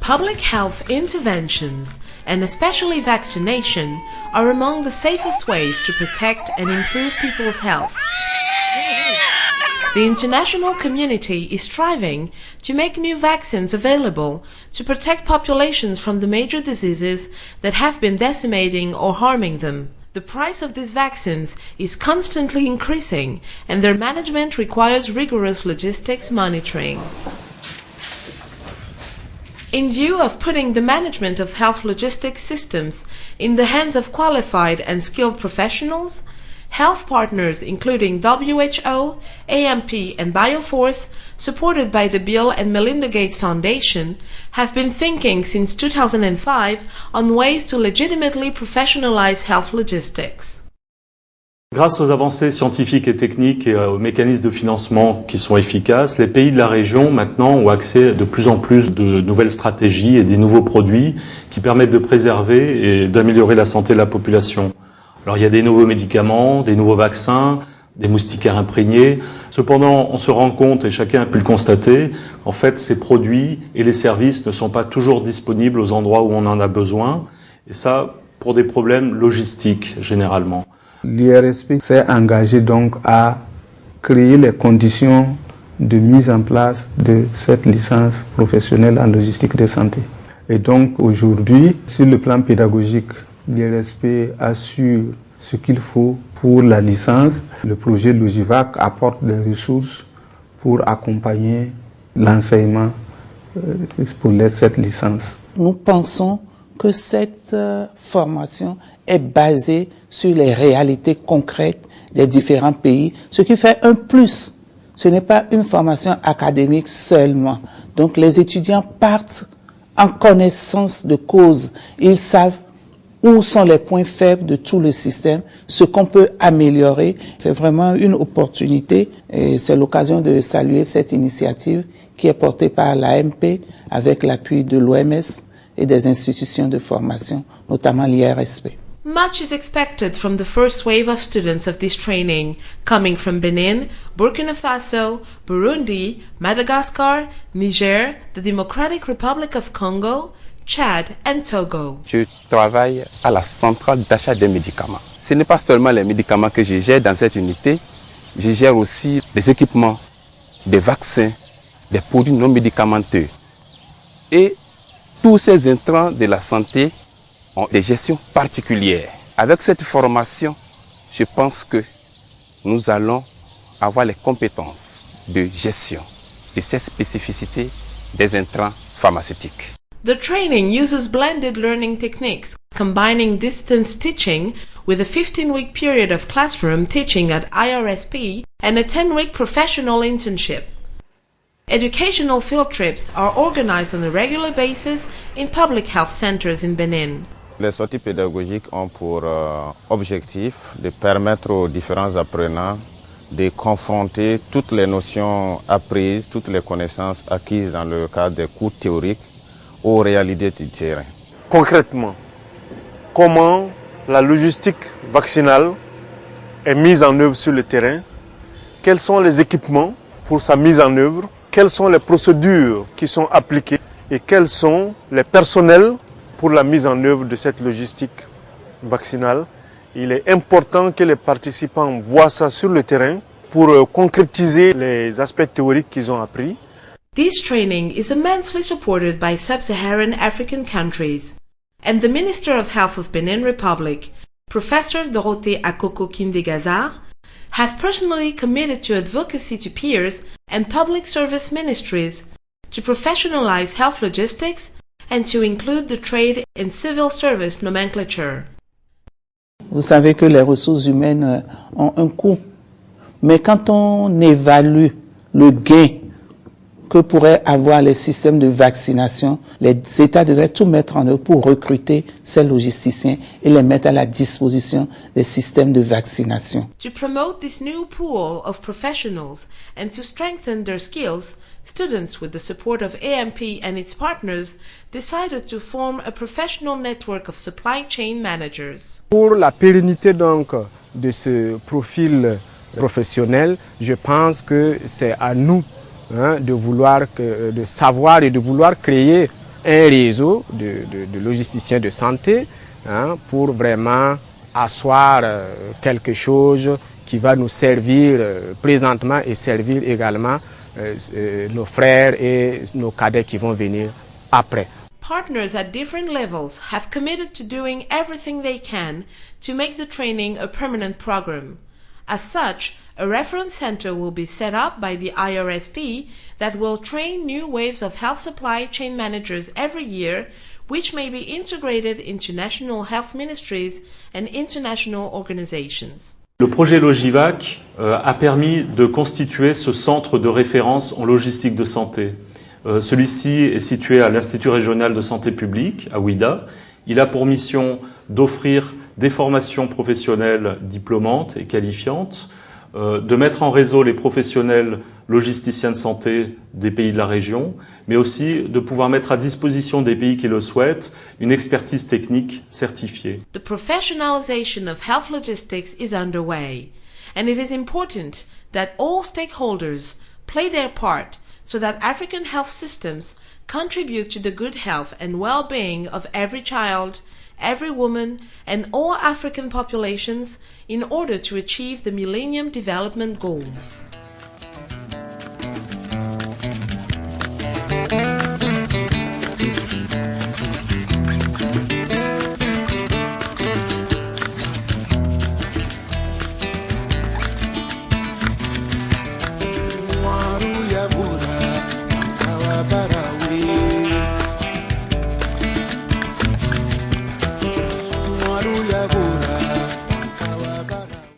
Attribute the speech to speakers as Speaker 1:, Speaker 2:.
Speaker 1: Public health interventions, and especially vaccination, are among the safest ways to protect and improve people's health. The international community is striving to make new vaccines available to protect populations from the major diseases that have been decimating or harming them. The price of these vaccines is constantly increasing, and their management requires rigorous logistics monitoring. In view of putting the management of health logistics systems in the hands of qualified and skilled professionals, health partners including WHO, AMP and Bioforce, supported by the Bill and Melinda Gates Foundation, have been thinking since 2005 on ways to legitimately professionalize health logistics.
Speaker 2: Grâce aux avancées scientifiques et techniques et aux mécanismes de financement qui sont efficaces, les pays de la région maintenant ont accès à de plus en plus de nouvelles stratégies et des nouveaux produits qui permettent de préserver et d'améliorer la santé de la population. Alors il y a des nouveaux médicaments, des nouveaux vaccins, des moustiquaires imprégnés. Cependant, on se rend compte, et chacun a pu le constater, en fait ces produits et les services ne sont pas toujours disponibles aux endroits où on en a besoin, et ça pour des problèmes logistiques généralement.
Speaker 3: L'IRSP s'est engagé donc à créer les conditions de mise en place de cette licence professionnelle en logistique de santé. Et donc aujourd'hui, sur le plan pédagogique, l'IRSP assure ce qu'il faut pour la licence. Le projet Logivac apporte des ressources pour accompagner l'enseignement pour cette licence.
Speaker 4: Nous pensons que cette formation est basée sur les réalités concrètes des différents pays, ce qui fait un plus. Ce n'est pas une formation académique seulement. Donc les étudiants partent en connaissance de cause. Ils savent où sont les points faibles de tout le système, ce qu'on peut améliorer. C'est vraiment une opportunité et c'est l'occasion de saluer cette initiative qui est portée par l'AMP avec l'appui de l'OMS et des institutions de formation, notamment l'IRSP.
Speaker 1: Much is expected from the first wave of students of this training, coming from Benin, Burkina Faso, Burundi, Madagascar, Niger, the Democratic Republic of Congo, Tchad and Togo.
Speaker 5: Je travaille à la centrale d'achat des médicaments. Ce n'est pas seulement les médicaments que je gère dans cette unité, je gère aussi des équipements, des vaccins, des produits non médicamenteux. Et tous ces intrants de la santé ont des gestions particulières. Avec cette formation, je pense que nous allons avoir les compétences de gestion de ces spécificités des intrants pharmaceutiques.
Speaker 1: The training uses blended learning techniques, combining distance teaching with a 15-week period of classroom teaching at IRSP and a 10-week professional internship. Educational field trips are organized on a regular basis in public health centers in Benin.
Speaker 6: Les sorties pédagogiques ont pour objectif de permettre aux différents apprenants de confronter toutes les notions apprises, toutes les connaissances acquises dans le cadre des cours théoriques aux réalités du terrain.
Speaker 7: Concrètement, comment la logistique vaccinale est mise en œuvre sur le terrain, quels sont les équipements pour sa mise en œuvre, quelles sont les procédures qui sont appliquées et quels sont les personnels pour la mise en œuvre de cette logistique vaccinale. Il est important que les participants voient ça sur le terrain pour concrétiser les aspects théoriques qu'ils ont appris.
Speaker 1: This training is immensely supported by sub-Saharan African countries, and the Minister of Health of Benin Republic, Professor Dorothée Akoko Kindé-Gazard, has personally committed to advocacy to peers and public service ministries to professionalize health logistics and to include the trade in civil service nomenclature.
Speaker 4: Vous savez que les ressources humaines ont un coût, mais quand on évalue le gain que pourraient avoir les systèmes de vaccination, les États devraient tout mettre en œuvre pour recruter ces logisticiens et les mettre à la disposition des systèmes de vaccination.
Speaker 1: To promote this new pool of professionals and to strengthen their skills, students, with the support of AMP and its partners, decided to form a professional network of supply chain managers.
Speaker 8: Pour la pérennité donc de ce profil professionnel, je pense que c'est à nous de vouloir, de savoir et de vouloir créer un réseau de logisticiens de santé pour vraiment asseoir quelque chose qui va nous servir présentement et servir également nos frères et nos cadets qui vont venir après.
Speaker 1: Partners at different levels have committed to doing everything they can to make the training a permanent program. As such, a reference center will be set up by the IRSP that will train new waves of health supply chain managers every year, which may be integrated into national health ministries and international organizations.
Speaker 2: Le projet Logivac a permis de constituer ce centre de référence en logistique de santé. Celui-ci est situé à l'Institut régional de santé publique, à Ouidah. Il a pour mission d'offrir des formations professionnelles diplômantes et qualifiantes, de mettre en réseau les professionnels logisticiens de santé des pays de la région, mais aussi de pouvoir mettre à disposition des pays qui le souhaitent une expertise technique certifiée.
Speaker 1: The professionalization of health logistics is underway, and it is important that all stakeholders play their part so that African health systems contribute to the good health and well-being of every child, every woman, and all African populations in order to achieve the Millennium Development Goals.
Speaker 9: Maru ya bura